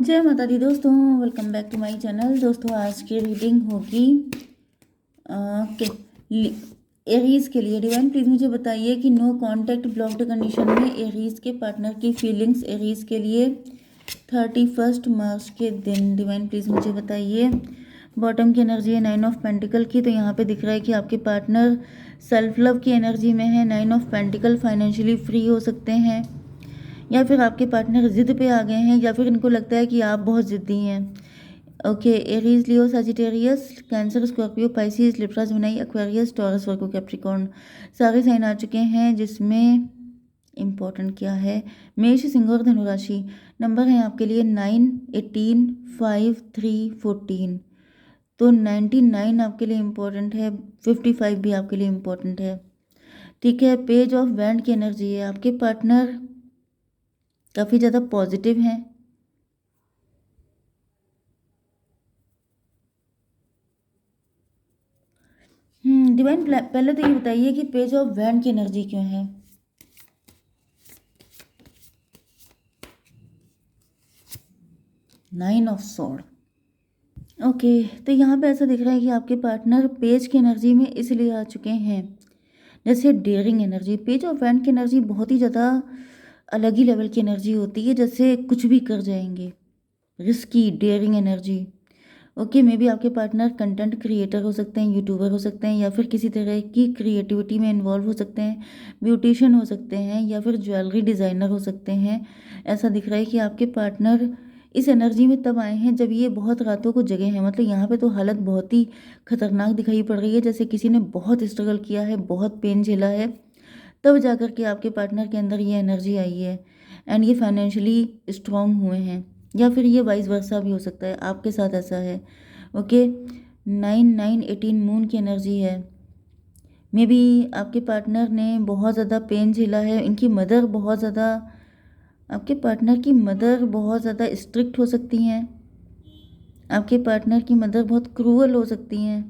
जय माता दी दोस्तों, welcome back to my channel. दोस्तों आज की रीडिंग होगी एरीज के लिए। डिवाइन प्लीज़ मुझे बताइए कि नो कांटेक्ट ब्लॉक्ड कंडीशन में एरीज के पार्टनर की फीलिंग्स एरीज के लिए 31 मार्च के दिन। डिवाइन प्लीज़ मुझे बताइए। बॉटम की एनर्जी है 9 ऑफ पेंटिकल की, तो यहाँ पे दिख रहा है कि आपके पार्टनर सेल्फ लव की एनर्जी में है। 9 ऑफ पेंटिकल फाइनेंशियली फ्री हो सकते हैं, या फिर आपके पार्टनर जिद पे आ गए हैं, या फिर इनको लगता है कि आप बहुत ज़िद्दी हैं। Okay, Aries, Leo, Sagittarius, Cancer, Scorpio, Pisces, Libra, Gemini, Aquarius, Taurus, Virgo, Capricorn सारे साइन आ चुके हैं, जिसमें इम्पोर्टेंट क्या है, मेष, सिंह और धनु राशि। नंबर है आपके लिए 9, 18, 5, 3, 14। तो 99 आपके लिए इम्पोर्टेंट है, 55 भी आपके लिए इम्पोर्टेंट है। ठीक है, पेज ऑफ वैंड की एनर्जी है। आपके पार्टनर काफ़ी ज़्यादा पॉजिटिव हैं। डिवाइन पहले तो ये बताइए कि पेज ऑफ वैंड की एनर्जी क्यों है। Nine of sword. ओके, तो यहाँ पे ऐसा दिख रहा है कि आपके पार्टनर पेज की एनर्जी में इसलिए आ चुके हैं, जैसे daring energy. Page of wand की एनर्जी बहुत ही ज़्यादा अलग ही लेवल की एनर्जी होती है, जैसे कुछ भी कर जाएंगे, risky, daring energy. Okay, maybe आपके पार्टनर कंटेंट क्रिएटर हो सकते हैं, यूट्यूबर हो सकते हैं, या फिर किसी तरह की क्रिएटिविटी में इन्वॉल्व हो सकते हैं, ब्यूटिशियन हो सकते हैं, या फिर ज्वेलरी डिज़ाइनर हो सकते हैं। ऐसा दिख रहा है कि आपके पार्टनर इस एनर्जी में तब आए हैं जब ये बहुत रातों को जगे हैं। मतलब यहाँ पे तो हालत बहुत ही खतरनाक दिखाई पड़ रही है, जैसे किसी ने बहुत स्ट्रगल किया है, बहुत पेन झेला है, तब जाकर के आपके पार्टनर के अंदर ये एनर्जी आई है, एंड ये फाइनेंशियली स्ट्रांग हुए हैं, या फिर ये वाइस वर्सा भी हो सकता है, आपके साथ ऐसा है। ओके, 9, 9, 18 मून की एनर्जी है। मे बी आपके पार्टनर ने बहुत ज़्यादा पेन झेला है, इनकी मदर बहुत ज़्यादा, आपके पार्टनर की मदर बहुत ज़्यादा स्ट्रिक्ट हो सकती हैं, आपके पार्टनर की मदर बहुत क्रूअल हो सकती हैं,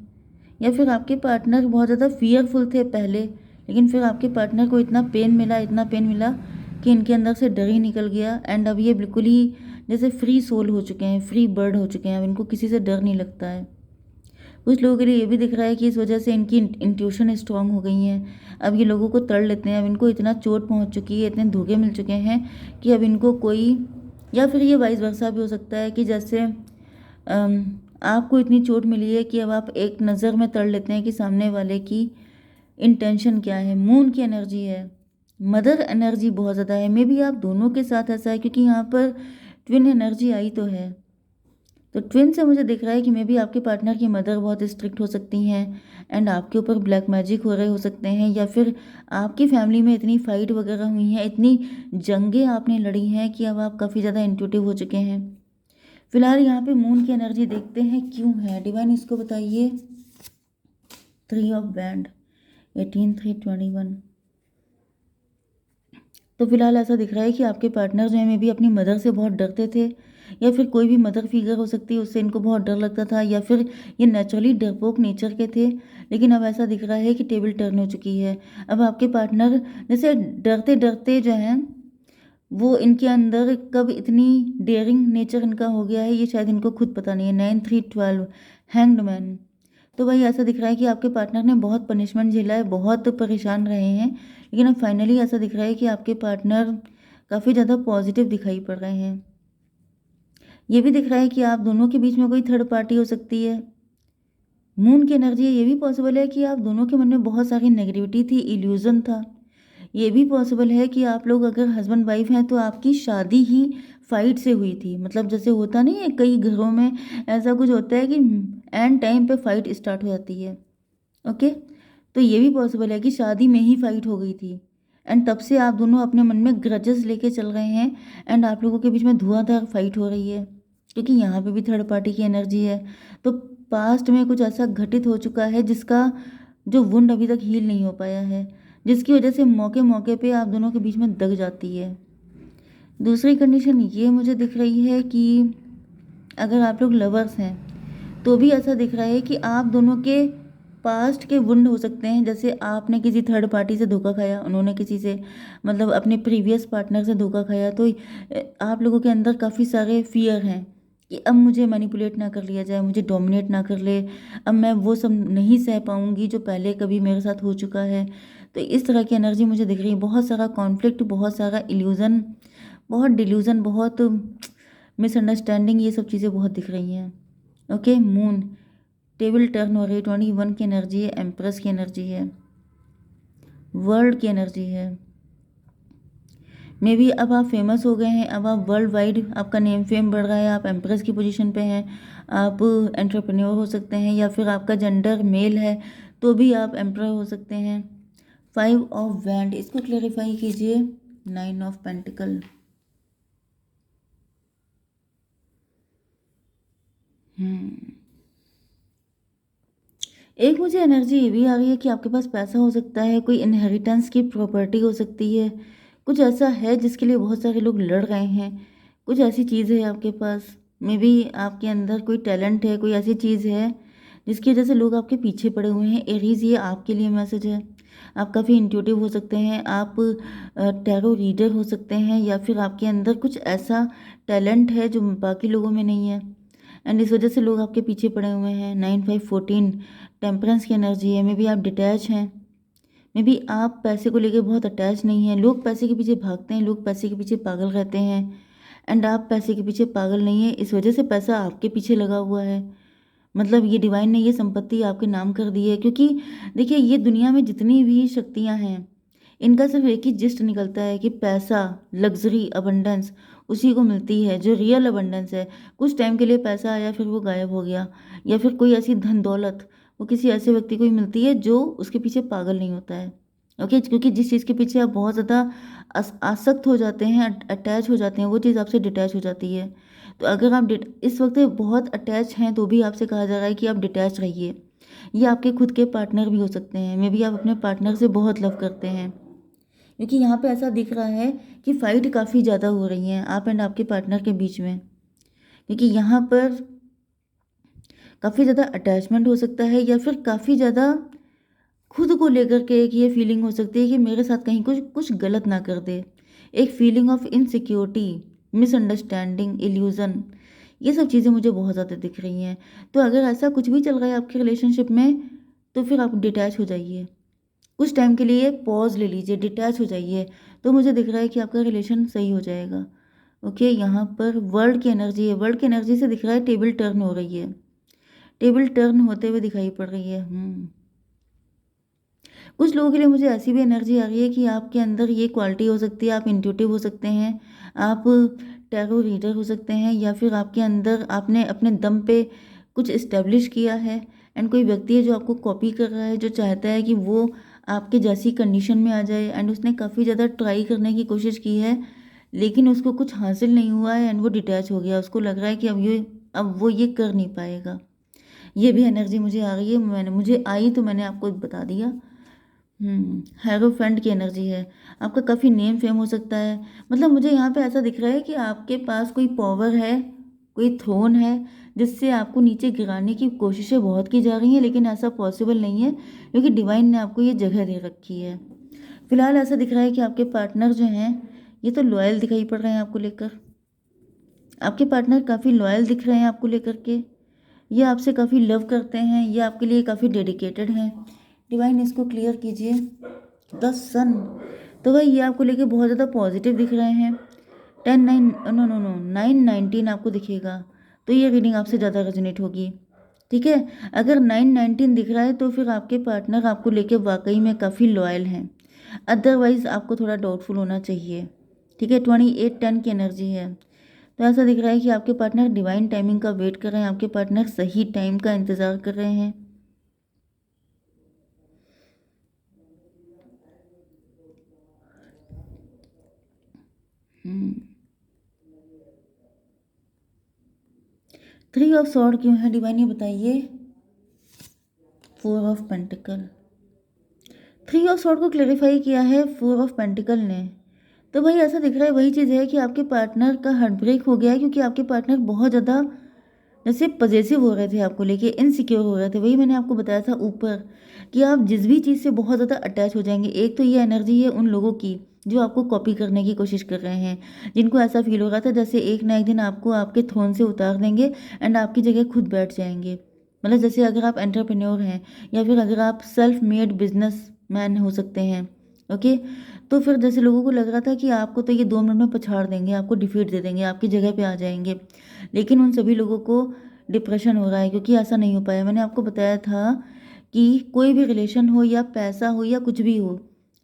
या फिर आपके पार्टनर बहुत ज़्यादा फियरफुल थे पहले, लेकिन फिर आपके पार्टनर को इतना पेन मिला, इतना पेन मिला कि इनके अंदर से डर ही निकल गया, एंड अब ये बिल्कुल ही जैसे फ्री सोल हो चुके हैं, फ्री बर्ड हो चुके हैं। अब इनको किसी से डर नहीं लगता है। कुछ लोगों के लिए ये भी दिख रहा है कि इस वजह से इनकी इंट्यूशन स्ट्रांग हो गई हैं। अब ये लोगों को तड़ लेते हैं। अब इनको इतना चोट पहुंच चुकी है, इतने धोखे मिल चुके हैं कि अब इनको कोई, या फिर ये वाइस वर्सा भी हो सकता है कि जैसे आपको इतनी चोट मिली है कि अब आप एक नज़र में तड़ लेते हैं कि सामने वाले की इंटेंशन क्या है। मून की एनर्जी है, मदर एनर्जी बहुत ज़्यादा है। मे बी आप दोनों के साथ ऐसा है, क्योंकि यहाँ पर ट्विन एनर्जी आई तो है। तो ट्विन से मुझे दिख रहा है कि मे बी आपके पार्टनर की मदर बहुत स्ट्रिक्ट हो सकती हैं, एंड आपके ऊपर ब्लैक मैजिक हो रहे हो सकते हैं, या फिर आपकी फैमिली में इतनी फाइट वगैरह हुई हैं, इतनी जंगें आपने लड़ी हैं कि अब आप काफ़ी ज़्यादा इंट्यूटिव हो चुके हैं। फिलहाल यहाँ पे मून की एनर्जी देखते हैं क्यों है। डिवाइन इसको बताइए। 3 ऑफ बैंड, 18, 3, 21। तो फिलहाल ऐसा दिख रहा है कि आपके पार्टनर जो है मे भी अपनी मदर से बहुत डरते थे, या फिर कोई भी मदर फिगर हो सकती है, उससे इनको बहुत डर लगता था, या फिर ये नेचुरली डरपोक नेचर के थे। लेकिन अब ऐसा दिख रहा है कि टेबल टर्न हो चुकी है। अब आपके पार्टनर जैसे डरते डरते जो है, वो इनके अंदर कब इतनी डेयरिंग नेचर इनका हो गया है, ये शायद इनको खुद पता नहीं है। 9, 3, 12, हैंग्ड मैन। तो भाई ऐसा दिख रहा है कि आपके पार्टनर ने बहुत पनिशमेंट झेला है, बहुत परेशान रहे हैं, लेकिन अब फाइनली ऐसा दिख रहा है कि आपके पार्टनर काफ़ी ज़्यादा पॉजिटिव दिखाई पड़ रहे हैं। ये भी दिख रहा है कि आप दोनों के बीच में कोई थर्ड पार्टी हो सकती है। मून की एनर्जी है, ये भी पॉसिबल है कि आप दोनों के मन में बहुत सारी नेगेटिविटी थी, इल्यूजन था। ये भी पॉसिबल है कि आप लोग अगर हस्बैंड वाइफ हैं तो आपकी शादी ही फाइट से हुई थी। मतलब जैसे होता नहीं है, कई घरों में ऐसा कुछ होता है कि एंड टाइम पे फाइट स्टार्ट हो जाती है। ओके, तो ये भी पॉसिबल है कि शादी में ही फाइट हो गई थी, एंड तब से आप दोनों अपने मन में ग्रजेस लेके चल रहे हैं, एंड आप लोगों के बीच में धुआंधार फाइट हो रही है, क्योंकि यहाँ पे भी थर्ड पार्टी की एनर्जी है। तो पास्ट में कुछ ऐसा घटित हो चुका है जिसका जो वुंड अभी तक हील नहीं हो पाया है, जिसकी वजह से मौके मौके पे आप दोनों के बीच में दग जाती है। दूसरी कंडीशन ये मुझे दिख रही है कि अगर आप लोग लवर्स हैं तो भी ऐसा दिख रहा है कि आप दोनों के पास्ट के वुंड हो सकते हैं, जैसे आपने किसी थर्ड पार्टी से धोखा खाया, उन्होंने किसी से मतलब अपने प्रीवियस पार्टनर से धोखा खाया, तो आप लोगों के अंदर काफ़ी सारे फियर हैं कि अब मुझे मैनिपुलेट ना कर लिया जाए, मुझे डोमिनेट ना कर ले, अब मैं वो सब नहीं सह पाऊंगी जो पहले कभी मेरे साथ हो चुका है। तो इस तरह की एनर्जी मुझे दिख रही है, बहुत सारा कॉन्फ्लिक्ट, बहुत सारा इल्यूज़न, बहुत डिल्यूज़न, बहुत मिसअंडरस्टैंडिंग, ये सब चीज़ें बहुत दिख रही हैं। ओके, मून टेबल टर्न हो रही है, 21 की एनर्जी है, एम्प्रेस की एनर्जी है, वर्ल्ड की एनर्जी है। मे बी अब आप फेमस हो गए हैं, अब आप वर्ल्ड वाइड आपका नेम फेम बढ़ रहा है, आप एम्प्रेस की पोजीशन पे हैं, आप एंटरप्रेन्योर हो सकते हैं, या फिर आपका जेंडर मेल है तो भी आप एम्प्रेस हो सकते हैं। 5 ऑफ वैंड, इसको क्लेरिफाई कीजिए। 9 ऑफ पेंटिकल। एक मुझे एनर्जी ये भी आ रही है कि आपके पास पैसा हो सकता है, कोई इनहेरिटेंस की प्रॉपर्टी हो सकती है, कुछ ऐसा है जिसके लिए बहुत सारे लोग लड़ रहे हैं, कुछ ऐसी चीज़ है आपके पास, मे बी आपके अंदर कोई टैलेंट है, कोई ऐसी चीज़ है जिसकी वजह से लोग आपके पीछे पड़े हुए हैं। एरीज, ये आपके लिए मैसेज है। आप काफ़ी इंट्यूटिव हो सकते हैं, आप टैरो रीडर हो सकते हैं, या फिर आपके अंदर कुछ ऐसा टैलेंट है जो बाकी लोगों में नहीं है, एंड इस वजह से लोग आपके पीछे पड़े हुए हैं। 9 5 14 टेम्परेंस की एनर्जी है। मे बी आप डिटैच हैं, मे बी आप पैसे को लेकर बहुत अटैच नहीं हैं। लोग पैसे के पीछे भागते हैं, लोग पैसे के पीछे पागल रहते हैं, एंड आप पैसे के पीछे पागल नहीं है, इस वजह से पैसा आपके पीछे लगा हुआ है। मतलब ये डिवाइन ने ये संपत्ति आपके नाम कर दी है, क्योंकि देखिए ये दुनिया में जितनी भी शक्तियाँ हैं, इनका सिर्फ एक ही जिस्ट निकलता है कि पैसा, लग्जरी, अबंडेंस उसी को मिलती है जो रियल अबंडेंस है। कुछ टाइम के लिए पैसा आया फिर वो गायब हो गया, या फिर कोई ऐसी धन दौलत वो किसी ऐसे व्यक्ति को ही मिलती है जो उसके पीछे पागल नहीं होता है। ओके, क्योंकि जिस चीज़ के पीछे आप बहुत ज़्यादा आसक्त हो जाते हैं, अटैच हो जाते हैं, वो चीज़ आपसे डिटैच हो जाती है। तो अगर आप इस वक्त बहुत अटैच हैं तो भी आपसे कहा जा रहा है कि आप डिटैच रहिए। ये आपके खुद के पार्टनर भी हो सकते हैं, मे बी आप अपने पार्टनर से बहुत लव करते हैं, क्योंकि यहाँ पे ऐसा दिख रहा है कि फाइट काफ़ी ज़्यादा हो रही है आप एंड आपके पार्टनर के बीच में, क्योंकि यहाँ पर काफ़ी ज़्यादा अटैचमेंट हो सकता है, या फिर काफ़ी ज़्यादा खुद को लेकर के एक ये फीलिंग हो सकती है कि मेरे साथ कहीं कुछ कुछ गलत ना कर दे। एक feeling of insecurity, misunderstanding, illusion, ये सब चीज़ें मुझे बहुत ज़्यादा दिख रही हैं। तो अगर ऐसा कुछ भी चल रहा है आपके रिलेशनशिप में, तो फिर आप डिटैच हो जाइए, कुछ टाइम के लिए पॉज ले लीजिए, डिटैच हो जाइए, तो मुझे दिख रहा है कि आपका रिलेशन सही हो जाएगा। ओके, यहाँ पर वर्ल्ड की एनर्जी है, वर्ल्ड की एनर्जी से दिख रहा है टेबल टर्न हो रही है, टेबल टर्न होते हुए दिखाई पड़ रही है। कुछ लोगों के लिए मुझे ऐसी भी एनर्जी आ रही है कि आपके अंदर ये क्वालिटी हो सकती है, आप इंट्यूटिव हो सकते हैं, आप टैरो रीडर हो सकते हैं, या फिर आपके अंदर आपने अपने दम पे कुछ इस्टेब्लिश किया है, एंड कोई व्यक्ति है जो आपको कॉपी कर रहा है, जो चाहता है कि वो आपके जैसी कंडीशन में आ जाए, एंड उसने काफ़ी ज़्यादा ट्राई करने की कोशिश की है लेकिन उसको कुछ हासिल नहीं हुआ है, एंड वो डिटैच हो गया, उसको लग रहा है कि अब वो ये कर नहीं पाएगा। ये भी एनर्जी मुझे आ गई है, मुझे आई तो मैंने आपको बता दिया। हेरोफेंट की एनर्जी है, आपका काफ़ी नेम फेम हो सकता है। मतलब मुझे यहाँ पे ऐसा दिख रहा है कि आपके पास कोई पावर है, कोई थ्रोन है, जिससे आपको नीचे गिराने की कोशिशें बहुत की जा रही हैं, लेकिन ऐसा पॉसिबल नहीं है क्योंकि डिवाइन ने आपको ये जगह दे रखी है। फिलहाल ऐसा दिख रहा है कि आपके पार्टनर जो हैं ये तो लॉयल दिखाई पड़ रहे हैं आपको लेकर, आपके पार्टनर काफ़ी लॉयल दिख रहे हैं आपको लेकर के, ये आपसे काफ़ी लव करते हैं, ये आपके लिए काफ़ी डेडिकेटेड हैं। डिवाइन इसको क्लियर कीजिए। द सन, तो भाई ये आपको लेके बहुत ज़्यादा पॉजिटिव दिख रहे हैं। 10 9, नो नो नो 9 19 आपको दिखेगा तो ये रीडिंग आपसे ज़्यादा रेजोनेट होगी। ठीक है, अगर 9 19 दिख रहा है तो फिर आपके पार्टनर आपको लेके वाकई में काफ़ी लॉयल हैं, अदरवाइज़ आपको थोड़ा डाउटफुल होना चाहिए। ठीक है, 28 10 की एनर्जी है, तो ऐसा दिख रहा है कि आपके पार्टनर डिवाइन टाइमिंग का वेट कर रहे हैं, आपके पार्टनर सही टाइम का इंतज़ार कर रहे हैं। 3 ऑफ सॉर्ड क्यों है डिवाइन, ये बताइए। 4 ऑफ पेंटिकल, 3 ऑफ सॉर्ड को क्लेरिफाई किया है 4 ऑफ पेंटिकल ने। तो भाई ऐसा दिख रहा है वही चीज़ है कि आपके पार्टनर का हार्ट ब्रेक हो गया है, क्योंकि आपके पार्टनर बहुत ज़्यादा जैसे पजेसिव हो रहे थे आपको लेके, इनसिक्योर हो रहे थे, वही मैंने आपको बताया था ऊपर कि आप जिस भी चीज़ से बहुत ज़्यादा अटैच हो जाएंगे। एक तो ये एनर्जी है उन लोगों की जो आपको कॉपी करने की कोशिश कर रहे हैं, जिनको ऐसा फील हो रहा था जैसे एक ना एक दिन आपको आपके थ्रोन से उतार देंगे एंड आपकी जगह खुद बैठ जाएंगे। मतलब जैसे अगर आप एंटरप्रेन्योर हैं या फिर अगर आप सेल्फ मेड बिजनेस मैन हो सकते हैं, ओके। तो फिर जैसे लोगों को लग रहा था कि आपको तो ये 2 मिनट में पछाड़ देंगे, आपको डिफीट दे देंगे, आपकी जगह पे आ जाएंगे, लेकिन उन सभी लोगों को डिप्रेशन हो रहा है क्योंकि ऐसा नहीं हो पाया। मैंने आपको बताया था कि कोई भी रिलेशन हो या पैसा हो या कुछ भी हो,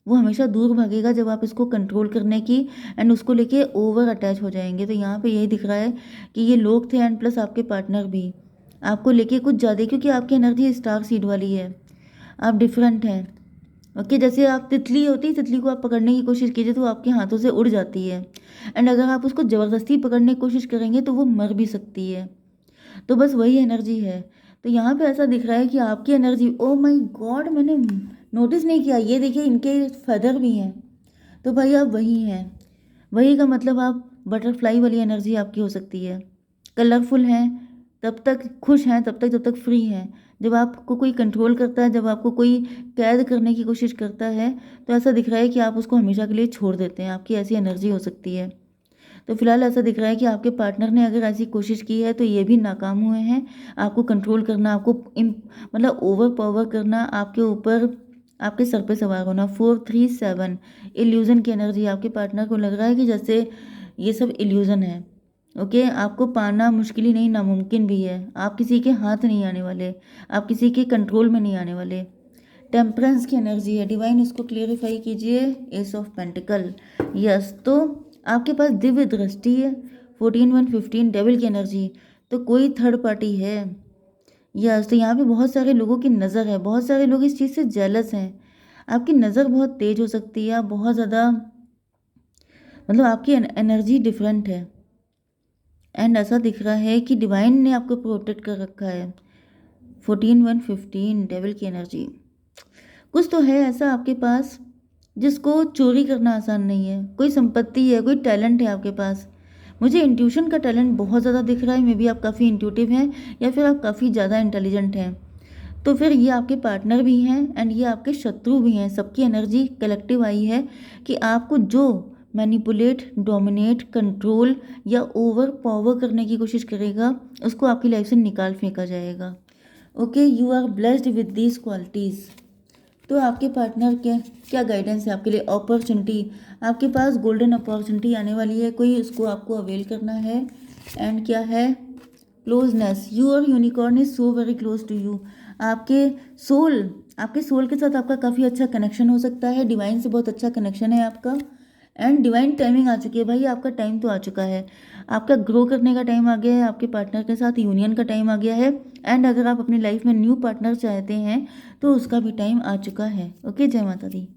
वो हमेशा दूर भागेगा जब आप इसको कंट्रोल करने की एंड उसको लेके ओवर अटैच हो जाएंगे। तो यहाँ पे यही दिख रहा है कि ये लोग थे एंड प्लस आपके पार्टनर भी आपको लेके कुछ ज़्यादा, क्योंकि आपकी एनर्जी स्टार सीड वाली है, आप डिफरेंट हैं, ओके। जैसे आप तितली होती, तितली को आप पकड़ने की कोशिश कीजिए तो वो आपके हाथों से उड़ जाती है, एंड अगर आप उसको ज़बरदस्ती पकड़ने की कोशिश करेंगे तो वो मर भी सकती है। तो बस वही एनर्जी है। तो यहाँ पे ऐसा दिख रहा है कि आपकी एनर्जी, ओ माय गॉड, मैंने नोटिस नहीं किया, ये देखिए इनके फेदर भी हैं। तो भाई आप वही हैं, वही का मतलब आप बटरफ्लाई वाली एनर्जी आपकी हो सकती है। कलरफुल हैं तब तक, खुश हैं तब तक जब तक फ्री हैं। जब आपको कोई कंट्रोल करता है, जब आपको कोई कैद करने की कोशिश करता है, तो ऐसा दिख रहा है कि आप उसको हमेशा के लिए छोड़ देते हैं। आपकी ऐसी एनर्जी हो सकती है। तो फिलहाल ऐसा दिख रहा है कि आपके पार्टनर ने अगर ऐसी कोशिश की है तो ये भी नाकाम हुए हैं। आपको कंट्रोल करना, आपको मतलब ओवर पावर करना, आपके ऊपर, आपके सर पे सवार होना। 437 इल्यूजन की एनर्जी। आपके पार्टनर को लग रहा है कि जैसे ये सब इल्यूजन है, ओके। आपको पाना मुश्किल ही नहीं, नामुमकिन भी है। आप किसी के हाथ नहीं आने वाले, आप किसी के कंट्रोल में नहीं आने वाले। टेम्परेंस की एनर्जी है। डिवाइन इसको क्लियरिफाई कीजिए। S of pentacle, yes. तो आपके पास दिव्य दृष्टि है। 14 1 15 डेविल की एनर्जी। तो कोई थर्ड पार्टी है, यस। तो यहाँ पे बहुत सारे लोगों की नज़र है, बहुत सारे लोग इस चीज़ से जेलस हैं। आपकी नज़र बहुत तेज हो सकती है, आप बहुत ज़्यादा, मतलब आपकी एनर्जी डिफरेंट है एंड ऐसा दिख रहा है कि डिवाइन ने आपको प्रोटेक्ट कर रखा है। 14 1 15 डेविल की एनर्जी। कुछ तो है ऐसा आपके पास जिसको चोरी करना आसान नहीं है। कोई संपत्ति है, कोई टैलेंट है आपके पास। मुझे इंट्यूशन का टैलेंट बहुत ज़्यादा दिख रहा है। मे बी आप काफ़ी इंट्यूटिव हैं या फिर आप काफ़ी ज़्यादा इंटेलिजेंट हैं। तो फिर ये आपके पार्टनर भी हैं एंड ये आपके शत्रु भी हैं। सबकी एनर्जी कलेक्टिव आई है कि आपको जो मैनिपुलेट, डोमिनेट, कंट्रोल या ओवर पावर करने की कोशिश करेगा उसको आपकी लाइफ से निकाल फेंका जाएगा, okay. You are blessed with these qualities. तो आपके पार्टनर के क्या गाइडेंस है आपके लिए? अपॉर्चुनिटी, आपके पास गोल्डन अपॉर्चुनिटी आने वाली है, कोई उसको आपको अवेल करना है। एंड क्या है? Closeness, your unicorn is so very close to you. आपके सोल, आपके सोल के साथ आपका काफ़ी अच्छा कनेक्शन हो सकता है। डिवाइन से बहुत अच्छा कनेक्शन है आपका एंड डिवाइन टाइमिंग आ चुकी है भाई। आपका टाइम तो आ चुका है, आपका ग्रो करने का टाइम आ गया है, आपके पार्टनर के साथ यूनियन का टाइम आ गया है एंड अगर आप अपनी लाइफ में न्यू पार्टनर चाहते हैं तो उसका भी टाइम आ चुका है, ओके। जय माता दी।